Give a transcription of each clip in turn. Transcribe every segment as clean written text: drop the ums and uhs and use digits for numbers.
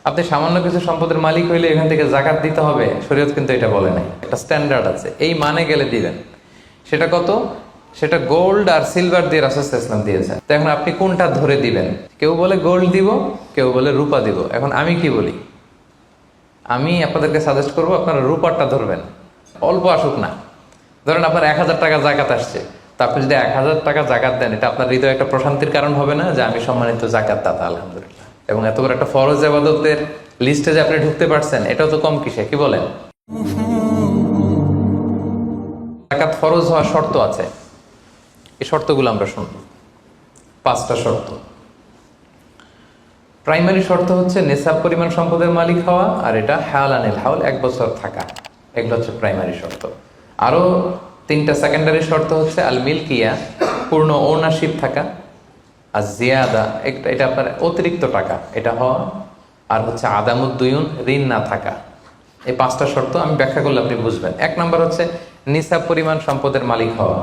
আপনি সামান্য কিছু সম্পদের মালিক হইলে এখান থেকে জাকাত দিতে হবে, শরীয়ত কিন্তু এটা বলে নাই। একটা স্ট্যান্ডার্ড আছে, এই মানে গেলে দিবেন। সেটা কত? সেটা গোল্ড আর সিলভার দিয়ে রাসূল সাল্লাল্লাহু আলাইহি ওয়াসাল্লাম দিয়েছেন। তো এখন আপনি কোনটা ধরে দিবেন? কেউ বলে গোল্ড দিব, কেউ বলে রূপা দিব। এখন আমি কি বলি? আমি আপনাদেরকে সাজেস্ট করবো আপনারা রূপারটা ধরবেন, অল্প আসুক না। ধরেন আপনার 1000 টাকা জাকাত আসছে, তা আপনি যদি 1000 টাকা জাকাত দেন, এটা আপনার হৃদয়ে একটা প্রশান্তির কারণ হবে না যে আমি সম্মানিত জাকাত দাতা, আলহামদুলিল্লাহ। এবং এত বড় একটা ফরজ ইবাদতের লিস্টে যে আপনি ঢুকতে পারছেন, এটাও তো কম কিসে, কি বলেন? জাকাত ফরজ হওয়ার শর্ত আছে, এই শর্তগুলো আমরা শুনব। 5টা শর্ত। প্রাইমারি শর্ত হচ্ছে নেসাব পরিমাণ সম্পদের মালিক হওয়া, আর এটা হাওলানিল হাওল, 1 বছর থাকা। এগুলো হচ্ছে প্রাইমারি শর্ত। আরো 3টা সেকেন্ডারি শর্ত হচ্ছে আল মিলকিয়া, পূর্ণ ওনারশিপ থাকা, আর জিয়াদা, এটা আপনার অতিরিক্ত টাকা এটা হওয়া, আর হচ্ছে আদামুদ্দুয়ুন, ঋণ না থাকা। এই 5টা শর্ত আমি ব্যাখ্যা করলে আপনি বুঝবেন। 1 নম্বর হচ্ছে নিসাব পরিমাণ সম্পদের মালিক হওয়া।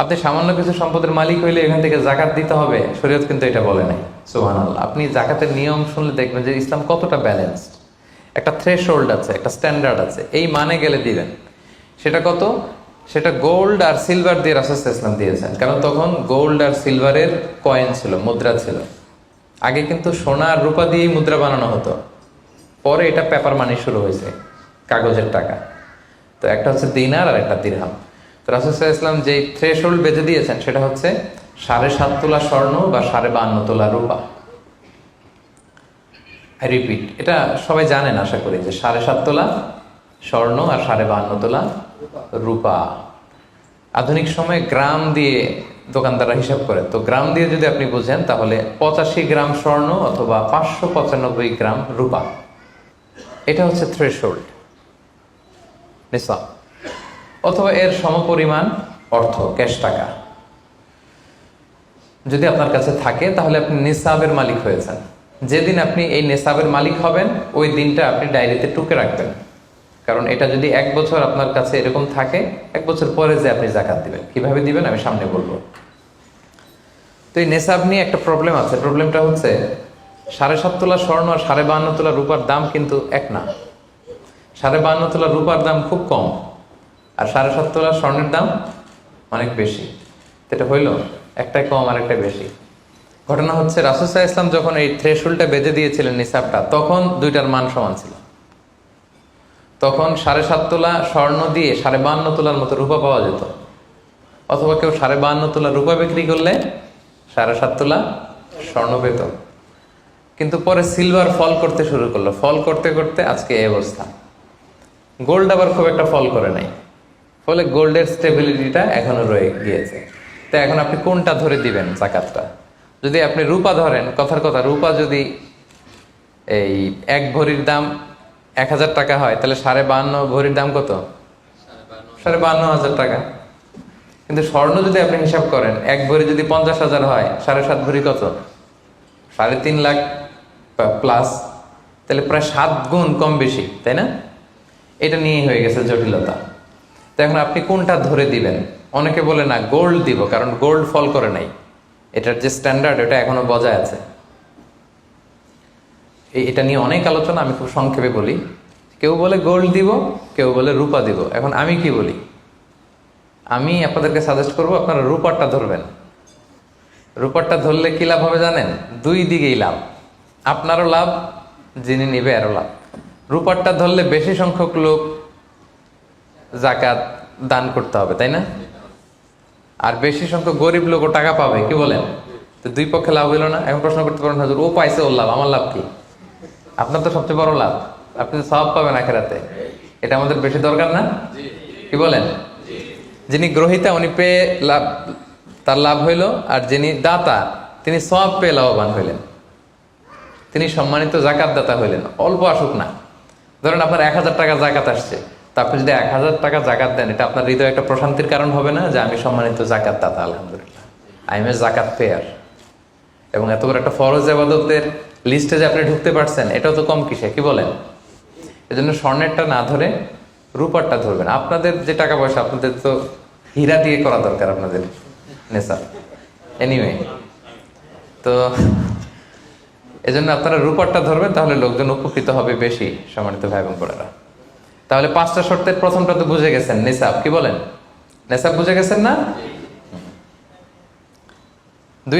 আপনি সামান্য কিছু সম্পদের মালিক হইলে এখান থেকে জাকাত দিতে হবে, শরীয়ত কিন্তু এটা বলে নাই। সুবহানাল্লাহ। আপনি জাকাতের নিয়ম শুনলে দেখবেন যে ইসলাম কতটা ব্যালেন্সড। একটা থ্রেশহোল্ড আছে, একটা স্ট্যান্ডার্ড আছে, এই মানে গেলে দিবেন। সেটা কত? সেটা গোল্ড আর সিলভার দিয়ে রাসূল সাল্লাল্লাহু আলাইহি ওয়াসাল্লাম দিয়েছেন। কারণ তখন গোল্ড আর সিলভারের কয়েন ছিল, মুদ্রা ছিল। আগে কিন্তু সোনা আর রূপা দিয়েই মুদ্রা বানানো হতো, পরে এটা পেপার মানি শুরু হয়েছে, কাগজের টাকা। তো একটা হচ্ছে দিনার আর একটা দিরহাম। তো রাসূল সাল্লাল্লাহু আলাইহি ওয়াসাল্লাম যে থ্রেশহোল্ড বেঁধে দিয়েছেন সেটা হচ্ছে 7.5 তোলা স্বর্ণ বা 52.5 তোলা রূপা। আই রিপিট, এটা সবাই জানেন আশা করি, যে 7.5 তোলা স্বর্ণ আর 52.5 তোলা রূপা। আধুনিক সময়ে গ্রাম দিয়ে দোকানদাররা হিসাব করে, তো গ্রাম দিয়ে যদি আপনি বুঝেন তাহলে 85 গ্রাম স্বর্ণ অথবা 595 গ্রাম রূপা, এটা হচ্ছে থ্রেশহোল্ড নিসাব। অথবা এর সমপরিমাণ অর্থ, ক্যাশ টাকা যদি আপনার কাছে থাকে, তাহলে আপনি নিসাবের মালিক হয়েছেন। যেদিন আপনি এই নিসাবের মালিক হবেন, ওই দিনটা আপনি ডায়েরিতে টুকে রাখবেন। কারণ এটা যদি 1 বছর আপনার কাছে এরকম থাকে, 1 বছর পরে যে আপনি জাকাত দিবেন, কিভাবে দিবেন আমি সামনে বলবো। তো এই নেসাব নিয়ে একটা প্রবলেম আছে। প্রবলেমটা হচ্ছে 7.5 তোলা স্বর্ণ আর 52.5 তোলা রূপার দাম কিন্তু এক না। 52.5 তোলা রূপার দাম খুব কম, আর 7.5 তোলা স্বর্ণের দাম অনেক বেশি। এটা হইল একটাই কম আর একটা বেশি। ঘটনা হচ্ছে রাসূল সাল্লাল্লাহু আলাইহি ওয়াসাল্লাম যখন এই থ্রেশহোল্ডটা বেঁধে দিয়েছিলেন নিসাবটা, তখন দুইটার মান সমান ছিল। তখন 7.5 তোলা স্বর্ণ দিয়ে 52.5 তোলার মতো রূপা পাওয়া যেত, অথবা কেউ 52.5 তোলা রূপা বিক্রি করলে 7.5 তোলা স্বর্ণ পেত। কিন্তু পরে সিলভার ফল করতে শুরু করলো, ফল করতে করতে আজকে এই অবস্থা। গোল্ড আবার খুব একটা ফল করে নাই, ফলে গোল্ডের স্টেবিলিটিটা এখনো রয়ে গিয়েছে। তো এখন আপনি কোনটা ধরে দিবেন জাকাতটা? যদি আপনি রূপা ধরেন, কথার কথা, রূপা যদি এই 1 ভরির দাম 1000 টাকা হয়, তাহলে 52.5 ভরির দাম কত? 52,500 টাকা। কিন্তু স্বর্ণ যদি আপনি হিসাব করেন, 1 ভরি যদি 50,000 হয়, 7.5 ভরি কত? 3.5 লাখ প্লাস, তাহলে প্রায় 7 গুণ কম বেশি, তাই না? এটা নিয়ে হয়ে গেছে জটিলতা। তো এখন আপনি কোনটা ধরে দিবেন? অনেকে বলে না গোল্ড দিব, কারণ গোল্ড ফল করে নাই, এটার যে স্ট্যান্ডার্ড এটা এখনো বজায় আছে। এটা নিয়ে অনেক আলোচনা, আমি খুব সংক্ষেপে বলি। কেউ বলে গোল্ড দিব, কেউ বলে রূপা দিব। এখন আমি কি বলি? আমি আপনাদেরকে সাজেস্ট করবো আপনারা রূপারটা ধরবেন। রূপারটা ধরলে কি লাভ হবে জানেন? 2 দিকেই লাভ, আপনারও লাভ, যিনি নিবে আরও লাভ। রূপারটা ধরলে বেশি সংখ্যক লোক জাকাত দান করতে হবে, তাই না? আর বেশি সংখ্যক গরিব লোকও টাকা পাবে, কি বলেন? তো 2 পক্ষে লাভ হইল না? এখন প্রশ্ন করতে পারেন, হুজুর ও পাইছে, ওর লাভ, আমার লাভ কি? আপনার তো সবচেয়ে বড় লাভ, আপনি তো সওয়াব পাবেন আখিরাতে। এটা আমাদের বেশি দরকার না? কি বলেন? যিনি গ্রহীতা উনি পেয়ে লাভ, তার লাভ হইল, আর যিনি দাতা তিনি সওয়াব পেয়ে লাভবান হইলেন, তিনি সম্মানিত জাকাত দাতা হইলেন। অল্প আসুক না। ধরেন আপনার 1000 টাকা জাকাত আসছে, তা আপনি যদি 1000 টাকা জাকাত দেন, এটা আপনার হৃদয়ে একটা প্রশান্তির কারণ হবে না যে আমি সম্মানিত জাকাত দাতা, আলহামদুলিল্লাহ, আই এম এ জাকাত পেয়ার। এবং এত বড় একটা ফরজ ইবাদতের লিস্টে যে আপনি ঢুকতে পারছেন, এটাও তো কম কিসে, কি বলেন? এজন্য স্বর্ণেরটা না ধরে রূপারটা ধরবেন। আপনাদের যে টাকা পয়সা, আপনাদের তো হীরা দিয়ে করা দরকার আপনাদের নেশা। এনিওয়ে, তো এজন্য আপনারা রূপারটা ধরবেন, তাহলে লোকজন উপকৃত হবে বেশি, সম্মানিত ভাই এবং বোনেরা। তাহলে 5টা শর্তের প্রথমটা তো বুঝে গেছেন, নিসাব। কি বলেন? নিসাব বুঝে গেছেন না? 2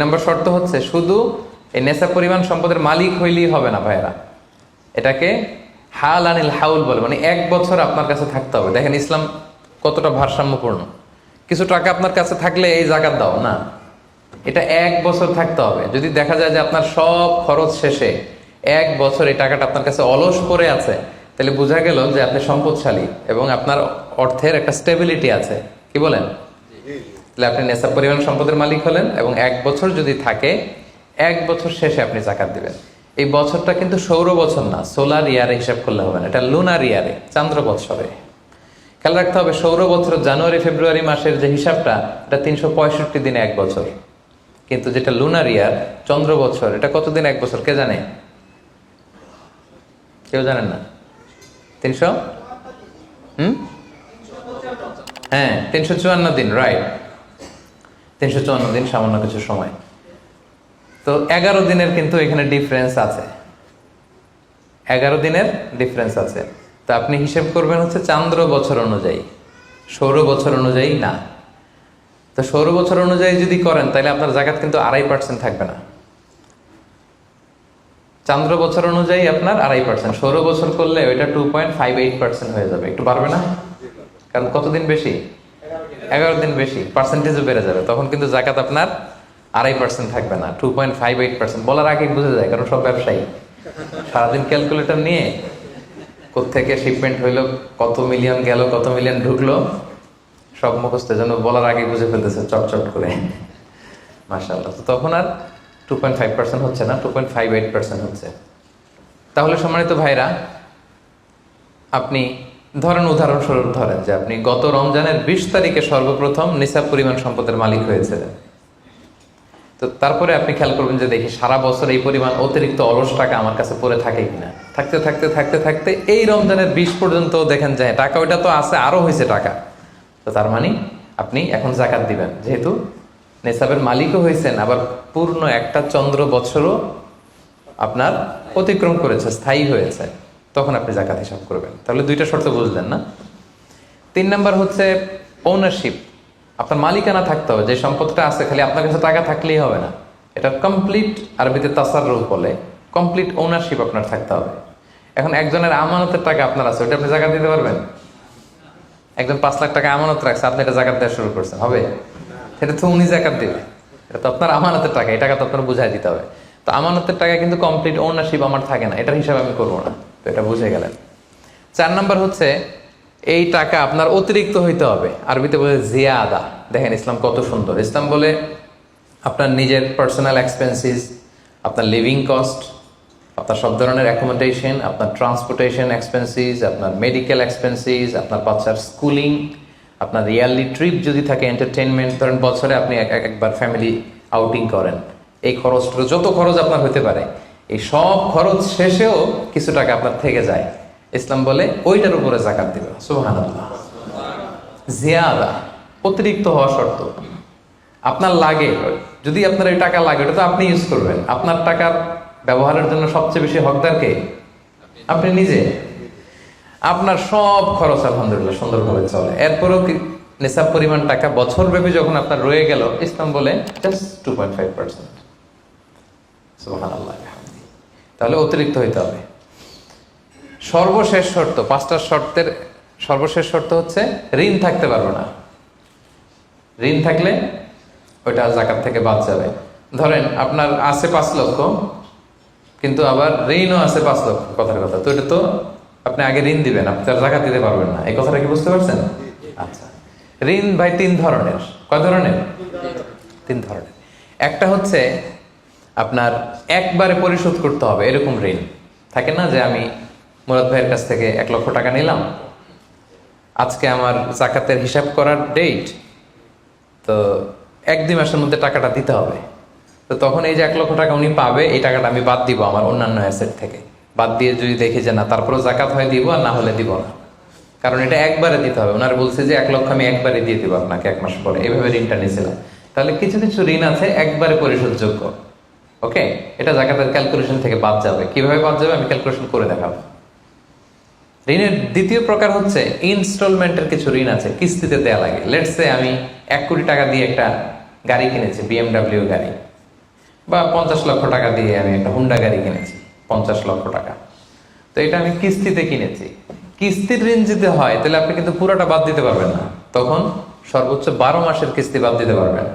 নম্বর শর্ত হচ্ছে শুধু এই নেশাব পরিমাণ সম্পদের মালিক হইলেই হবে না ভাইয়েরা, এটাকে হাল আনিল হাউল বলে, মানে 1 বছর আপনার কাছে থাকতে হবে। দেখেন ইসলাম কতটা ভারসাম্যপূর্ণ। কিছু টাকা আপনার কাছে থাকলে এই জাকাত দাও না, এটা 1 বছর থাকতে হবে। যদি দেখা যায় যে আপনার সব খরচ শেষে 1 বছর এই টাকাটা আপনার কাছে অলস পড়ে আছে, তাহলে বোঝা গেল যে আপনি সম্পদশালী এবং আপনার অর্থের একটা স্টেবিলিটি আছে। কি বলেন? তাহলে আপনি নেশাব পরিমাণ সম্পদের মালিক হলেন, এবং 1 বছর যদি থাকে, 1 বছর শেষে আপনি জাকাত দিবেন। এই বছরটা কিন্তু সৌর বছর না, সোলার ইয়ারে হিসাব করলে হবে না, এটা লুনার ইয়ারে, চান্দ্র বৎসরে। খেয়াল রাখতে হবে, সৌর বছর জানুয়ারি ফেব্রুয়ারি মাসের যে হিসাবটা, এটা 365 দিনে 1 বছর। কিন্তু যেটা লুনার ইয়ার, চন্দ্র বছর, এটা কতদিন 1 বছর কে জানে? কেউ জানেন না? 300 হ্যাঁ 354 দিন, রাইট। 354 দিন, সামান্য কিছু সময়। তো 11 দিনের কিন্তু এখানে ডিফারেন্স আছে, 11 দিনের ডিফারেন্স আছে। তো আপনি হিসেব করবেন হচ্ছে চান্দ্র বছর অনুযায়ী, সৌর বছর অনুযায়ী না। তো সৌর বছর অনুযায়ী যদি করেন, তাহলে আপনার জাকাত কিন্তু 2.5% থাকবে না। চান্দ্র বছর অনুযায়ী আপনার 2.5%, সৌর বছর করলে ওইটা 2.58% হয়ে যাবে। একটু বাড়বে না? কারণ কতদিন বেশি? 11 দিন বেশি, পার্সেন্টেজও বেড়ে যাবে। তখন কিন্তু জাকাত আপনার 2.5% থাকবে না, 2.58%। বলার আগেই বুঝে যায়, কারণ সব ব্যবসায়ী সারাদিন ক্যালকুলেটর নিয়ে কোত্থেকে শিপমেন্ট হইলো, কত মিলিয়ন গেল, কত মিলিয়ন ঢুকলো, সব মুখস্থ, যেন বলার আগে বুঝে ফেলতেছে চটচট করে, মাশাআল্লাহ। তো তখন আর 2.5% হচ্ছে না, 2.58% হচ্ছে। তাহলে সম্মানিত ভাইরা, আপনি ধরেন, উদাহরণস্বরূপ ধরেন যে আপনি গত রমজানের 20 তারিখে সর্বপ্রথম নিসাব পরিমাণ সম্পদের মালিক হয়েছিলেন। তো তারপরে আপনি খেয়াল করবেন যে দেখি সারা বছর এই পরিমাণ অতিরিক্ত অলস টাকা আমার কাছে পড়ে থাকে কিনা। থাকতে থাকতে থাকতে থাকতে এই রমজানের 20 পর্যন্ত দেখেন যায় টাকা ওইটা তো আছে, আরো হয়েছে টাকা। তো তার মানে আপনি এখন জাকাত দিবেন, যেহেতু নেসাবের মালিকও হয়েছেন, আবার পূর্ণ একটা চন্দ্র বছরও আপনার অতিক্রম করেছে, স্থায়ী হয়েছে, তখন আপনি জাকাত হিসাব করবেন। তাহলে 2টা শর্ত বুঝলেন না? 3 নাম্বার হচ্ছে ওনারশিপ। আপনার মালিকানা থাকতে হবে, যে সম্পদটা আছে খালি আপনার কাছে টাকা থাকলেই হবে না, এটা কমপ্লিট, আরবিতে তাসাররুফ বলে, কমপ্লিট ওনারশিপ আপনার থাকতে হবে। এখন একজনের আমানতের টাকা আপনার আছে, ওটা আপনি জাকাত দিতে পারবেন? একজন 5 লাখ টাকা আমানত রাখছে, আপনি এটা জাকাত দেওয়া শুরু করছেন, হবে? সেটা তো উনি জাকাত দিবে, এটা তো আপনার আমানতের টাকা, এই টাকা তো আপনার বুঝাই দিতে হবে। তো আমানতের টাকা কিন্তু কমপ্লিট ওনারশিপ আমার থাকে না, এটার হিসাব আমি করবো না। তো এটা বুঝে গেলেন। 4 নাম্বার হচ্ছে এই টাকা আপনার অতিরিক্ত হইতে হবে, আরবিতে বলে জিয়াদা। দেখেন ইসলাম কত সুন্দর। ইসলাম বলে আপনার নিজের পার্সোনাল এক্সপেন্সিস, আপনার লিভিং কস্ট, আপনার সব ধরনের অ্যাকোমোডেশন, আপনার ট্রান্সপোর্টেশন এক্সপেন্সিস, আপনার মেডিকেল এক্সপেন্সিস, আপনার বাচ্চার স্কুলিং, আপনার ইয়ারলি ট্রিপ যদি থাকে, এন্টারটেনমেন্ট, ধরেন বছরে আপনি একবার ফ্যামিলি আউটিং করেন, এই খরচটা, যত খরচ আপনার হতে পারে, এই সব খরচ শেষেও কিছু টাকা আপনার থেকে যায়, ইসলাম বলে ওইটার উপরে জাকাত দিবে। সুবহানাল্লাহ। জিয়াদা, অতিরিক্ত হওয়া শর্ত। আপনার লাগে, যদি আপনার এই টাকা লাগে, ওটা তো আপনি ইউজ করবেন। আপনার টাকার ব্যবহারের জন্য সবচেয়ে বেশি হকদার কে? আপনি নিজে। আপনার সব খরচ আলহামদুলিল্লাহ সুন্দরভাবে চলে, এরপরেও নিসাব পরিমাণ টাকা বছর ব্যাপী যখন আপনার রয়ে গেল, ইসলাম বলে জাস্ট 2.5%। সুবহানাল্লাহ। তাহলে অতিরিক্ত হইতে হবে। সর্বশেষ শর্ত, 5টা শর্তের সর্বশেষ শর্ত হচ্ছে ঋণ থাকতে পারবে না। ঋণ থাকলে ওইটা জাকাত থেকে বাদ যাবে। ধরেন আপনার আছে 5 লক্ষ, কিন্তু আবার ঋণও আছে 5 লক্ষ, কথার কথা। তো এটা তো আপনি আগে ঋণ দিবেন, আপনি তার জাকাত দিতে পারবেন না, এই কথাটা কি বুঝতে পারছেন? আচ্ছা, ঋণ ভাই 3 ধরনের। কয় ধরনের? 3 ধরনের। একটা হচ্ছে আপনার একবারে পরিশোধ করতে হবে, এরকম ঋণ থাকে না, যে আমি মুরাদ ভাইয়ের কাছ থেকে 1 লক্ষ টাকা নিলাম, আজকে আমার জাকাতের হিসাব করার ডেট, তো 1-2 মাসের মধ্যে টাকাটা দিতে হবে। তো তখন এই যে 1 লক্ষ টাকা উনি পাবে, এই টাকাটা আমি বাদ দিব আমার অন্যান্য অ্যাসেট থেকে। বাদ দিয়ে যদি দেখি যে না, তারপরেও জাকাত হয় দিব, আর না হলে দিব না, কারণ এটা একবারে দিতে হবে। ওনারা বলছে যে 1 লক্ষ আমি একবারে দিয়ে দিব আপনাকে 1 মাস পরে, এইভাবে ঋণটা নিয়েছিলাম। তাহলে কিছু কিছু ঋণ আছে একবারে পরিশোধযোগ্য, ওকে, এটা জাকাতের ক্যালকুলেশন থেকে বাদ যাবে। কিভাবে বাদ যাবে আমি ক্যালকুলেশন করে দেখাবো। ঋণের দ্বিতীয় প্রকার হচ্ছে ইনস্টলমেন্টের কিছু ঋণ আছে, কিস্তিতে দেয়া লাগে। লেটস সে আমি 1 কোটি টাকা দিয়ে একটা গাড়ি কিনেছি, BMW গাড়ি, বা 50 লক্ষ টাকা দিয়ে আমি একটা হুন্ডা গাড়ি কিনেছি, 50 লক্ষ টাকা। তো এটা আমি কিস্তিতে কিনেছি। কিস্তির ঋণ যদি হয় তাহলে আপনি কিন্তু পুরোটা বাদ দিতে পারবেন না, তখন সর্বোচ্চ 12 মাসের কিস্তি বাদ দিতে পারবেন,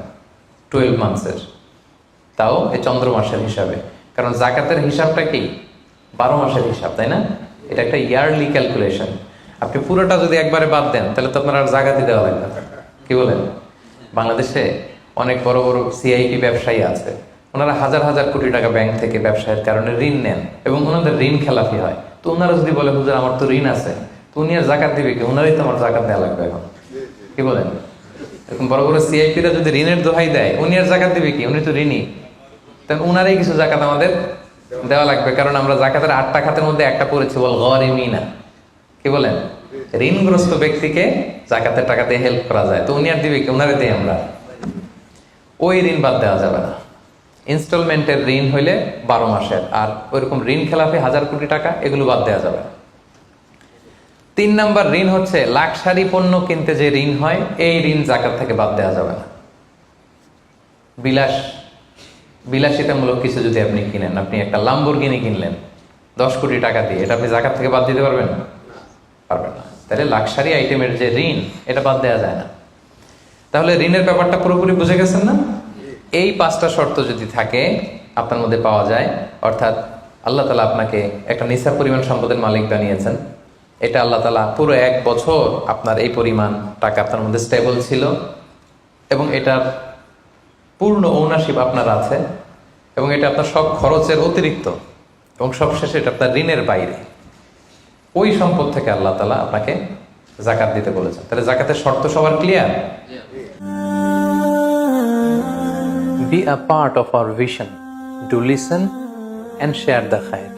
12 মান্থসের, তাও এই চন্দ্র মাসের হিসাবে। কারণ জাকাতের হিসাবটা কি 12 মাসের হিসাব, তাই না? এটা একটা ইয়ারলি ক্যালকুলেশন। আপনি পুরোটা যদি একবারে বাদ দেন তাহলে তো আপনার আর জাকাতই দেওয়া লাগবে না। কি বলেন? বাংলাদেশে অনেক বড় বড় সিআইপি ব্যবসায়ী আছে, ওনারা হাজার হাজার কোটি টাকা ব্যাংক থেকে ব্যবসায়ের কারণে ঋণ নেন এবং ওনাদের ঋণ খেলাপি হয়। তো ওনারা যদি বলে হুজুর আমার তো ঋণ আছে, তো উনি আর জাকাত দিবে কি? ওনারই তো আমার জাকাত দেওয়া লাগবে এখন। কি বলেন? এরকম বড় বড় সিআইপিরা যদি ঋণের দোহাই দেয়, উনি আর জাকাত দিবে কি? উনি তো ঋণী, তাই ওনারই কিছু জাকাত আমাদের দেওয়া লাগবে। কারণ আমরা জাকাতের 8টা খাতের মধ্যে একটা পড়েছি, বল গরিমিনা। কি বলেন? ঋণগ্রস্ত ব্যক্তিকে জাকাতের টাকা দিয়ে হেল্প করা যায়, তো উনি আর দিবে কি? ওনারে দিই আমরা। ওই ঋণ বাদ দেওয়া যাবে না। ইনস্টলমেন্টের ঋণ হইলে 12 মাসের, আর ওইরকম ঋণ খেলাপি 1000 কোটি টাকা, এগুলো বাদ দেওয়া যাবে। 3 নাম্বার ঋণ হচ্ছে লাক্সারি পণ্য কিনতে যে ঋণ হয়, এই ঋণ জাকাত থেকে বাদ দেওয়া যাবে না। বিলাসিতামূলক কিছু যদি আপনি কিনেন, আপনি একটা লাম্বরগিনি কিনলেন 10 কোটি টাকা দিয়ে, এটা আপনি জাকাত থেকে বাদ দিতে পারবেন? পারবেন না। তাহলে লাক্সারি আইটেমের যে ঋণ, এটা বাদ দেওয়া যায় না। তাহলে ঋণের ব্যাপারটা পুরোপুরি বুঝে গেছেন না? এই 5টা শর্ত যদি থাকে আপনার মধ্যে পাওয়া যায়, অর্থাৎ আল্লাহ তাআলা আপনাকে একটা নিসাব পরিমাণ সম্পদের মালিক বানিয়েছেন, এটা আল্লাহ তাআলা পুরো 1 বছর আপনার এই পরিমাণ টাকা আপনার মধ্যে স্টেবল ছিল, এবং এটার পূর্ণ ওনারশিপ আপনার আছে, এবং এটা আপনার সব খরচের অতিরিক্ত, এবং সবশেষে এটা আপনার ঋণের বাইরে। ওই সম্পদ থেকে আল্লাহ তাআলা আপনাকে জাকাত দিতে বলেছেন। তাহলে জাকাতের শর্ত সবার clear? Be a part of our vision. Do listen and share the khair.